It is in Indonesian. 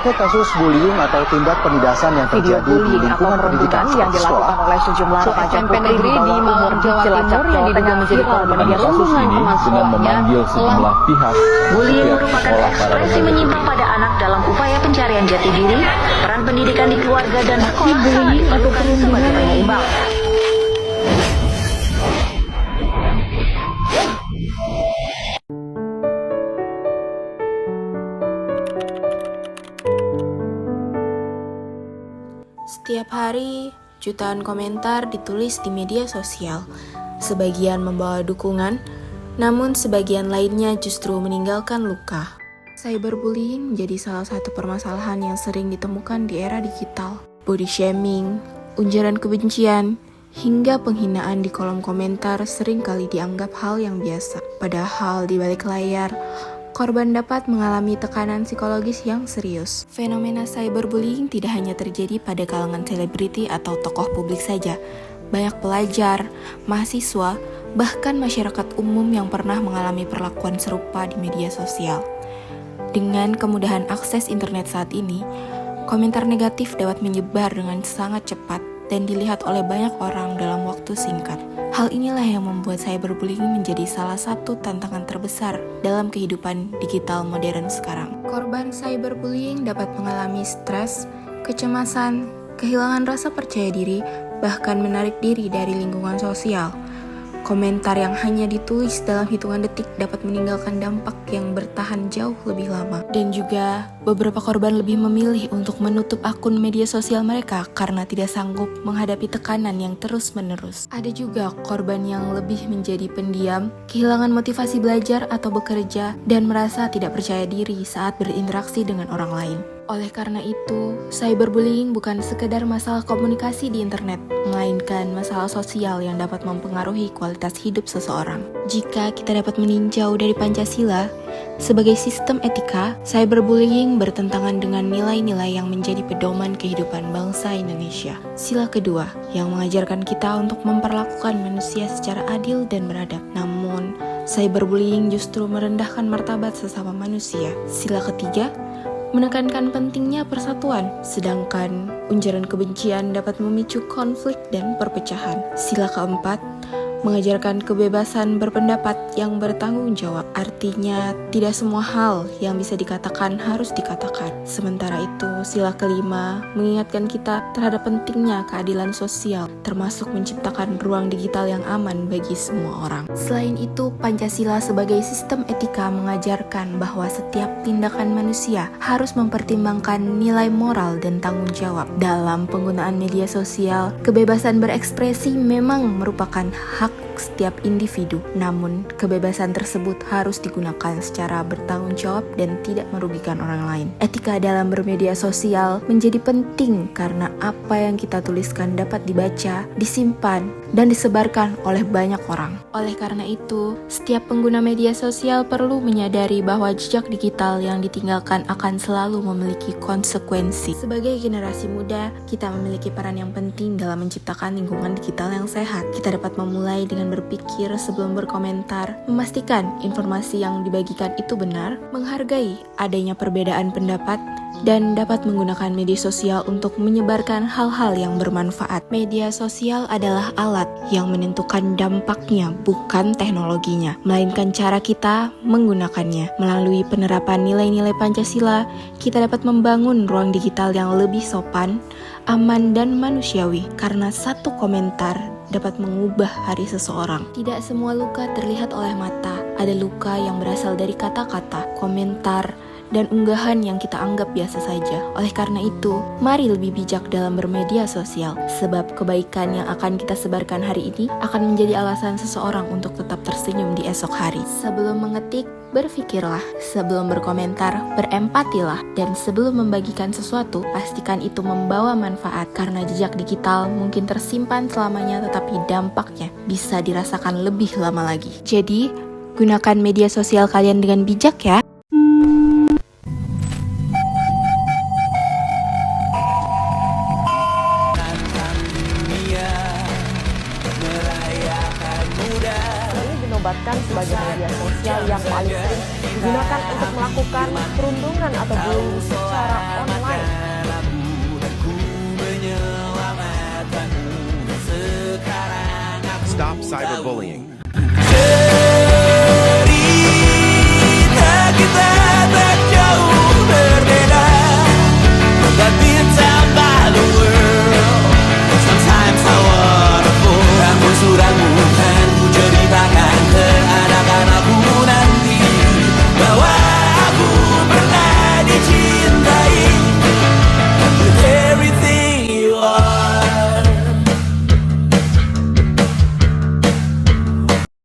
Terkait kasus bullying atau tindak penindasan yang Video terjadi di bullying atau lingkungan pendidikan perundungan yang dilakukan sekolah, oleh sejumlah remaja SMP putri negeri di Malang, Jawa Timur yang diduga menjadi korban Pada kasus ini dengan memanggil sejumlah pihak, Bullying pihak merupakan sekolah, para ekspresi remaja menyimpang pada anak dalam upaya pencarian jati diri, peran pendidikan di keluarga dan sekolah sangat diperlukan sebagai penyeimbang. Setiap hari, jutaan komentar ditulis di media sosial. Sebagian membawa dukungan, namun sebagian lainnya justru meninggalkan luka. Cyberbullying menjadi salah satu permasalahan yang sering ditemukan di era digital. Body shaming, ujaran kebencian, hingga penghinaan di kolom komentar seringkali dianggap hal yang biasa. Padahal di balik layar, korban dapat mengalami tekanan psikologis yang serius. Fenomena cyberbullying tidak hanya terjadi pada kalangan selebriti atau tokoh publik saja. Banyak pelajar, mahasiswa, bahkan masyarakat umum yang pernah mengalami perlakuan serupa di media sosial. Dengan kemudahan akses internet saat ini, komentar negatif dapat menyebar dengan sangat cepat dan dilihat oleh banyak orang dalam waktu singkat. Hal inilah yang membuat cyberbullying menjadi salah satu tantangan terbesar dalam kehidupan digital modern sekarang. Korban cyberbullying dapat mengalami stres, kecemasan, kehilangan rasa percaya diri, bahkan menarik diri dari lingkungan sosial. Komentar yang hanya ditulis dalam hitungan detik dapat meninggalkan dampak yang bertahan jauh lebih lama. Dan juga, beberapa korban lebih memilih untuk menutup akun media sosial mereka karena tidak sanggup menghadapi tekanan yang terus-menerus. Ada juga korban yang lebih menjadi pendiam, kehilangan motivasi belajar atau bekerja, dan merasa tidak percaya diri saat berinteraksi dengan orang lain. Oleh karena itu, cyberbullying bukan sekedar masalah komunikasi di internet, melainkan masalah sosial yang dapat mempengaruhi kualitas hidup seseorang. Jika kita dapat meninjau dari Pancasila, sebagai sistem etika, cyberbullying bertentangan dengan nilai-nilai yang menjadi pedoman kehidupan bangsa Indonesia. Sila kedua, yang mengajarkan kita untuk memperlakukan manusia secara adil dan beradab. Namun, cyberbullying justru merendahkan martabat sesama manusia. Sila ketiga, menekankan pentingnya persatuan, sedangkan ujaran kebencian dapat memicu konflik dan perpecahan. Sila keempat, mengajarkan kebebasan berpendapat yang bertanggung jawab. Artinya, tidak semua hal yang bisa dikatakan harus dikatakan. Sementara itu, sila kelima mengingatkan kita terhadap pentingnya keadilan sosial, termasuk menciptakan ruang digital yang aman bagi semua orang. Selain itu, Pancasila sebagai sistem etika mengajarkan bahwa setiap tindakan manusia harus mempertimbangkan nilai moral dan tanggung jawab. Dalam penggunaan media sosial, kebebasan berekspresi memang merupakan hak setiap individu. Namun, kebebasan tersebut harus digunakan secara bertanggung jawab dan tidak merugikan orang lain. Etika dalam bermedia sosial menjadi penting karena apa yang kita tuliskan dapat dibaca, disimpan, dan disebarkan oleh banyak orang. Oleh karena itu, setiap pengguna media sosial perlu menyadari bahwa jejak digital yang ditinggalkan akan selalu memiliki konsekuensi. Sebagai generasi muda, kita memiliki peran yang penting dalam menciptakan lingkungan digital yang sehat. Kita dapat memulai dengan berpikir sebelum berkomentar, memastikan informasi yang dibagikan itu benar, menghargai adanya perbedaan pendapat, dan dapat menggunakan media sosial untuk menyebarkan hal-hal yang bermanfaat. Media sosial adalah alat yang menentukan dampaknya, bukan teknologinya, melainkan cara kita menggunakannya. Melalui penerapan nilai-nilai Pancasila, kita dapat membangun ruang digital yang lebih sopan, aman, dan manusiawi, karena satu komentar dapat mengubah hari seseorang. Tidak semua luka terlihat oleh mata. Ada luka yang berasal dari kata-kata, komentar, dan unggahan yang kita anggap biasa saja. Oleh karena itu, mari lebih bijak dalam bermedia sosial, sebab kebaikan yang akan kita sebarkan hari ini akan menjadi alasan seseorang untuk tetap tersenyum di esok hari. Sebelum mengetik, berpikirlah. Sebelum berkomentar, berempatilah. Dan sebelum membagikan sesuatu, pastikan itu membawa manfaat, karena jejak digital mungkin tersimpan selamanya, tetapi dampaknya bisa dirasakan lebih lama lagi. Jadi, gunakan media sosial kalian dengan bijak ya. Ini dinobatkan sebagai media sosial yang paling sering digunakan untuk melakukan perundungan atau bullying secara online. Stop cyberbullying.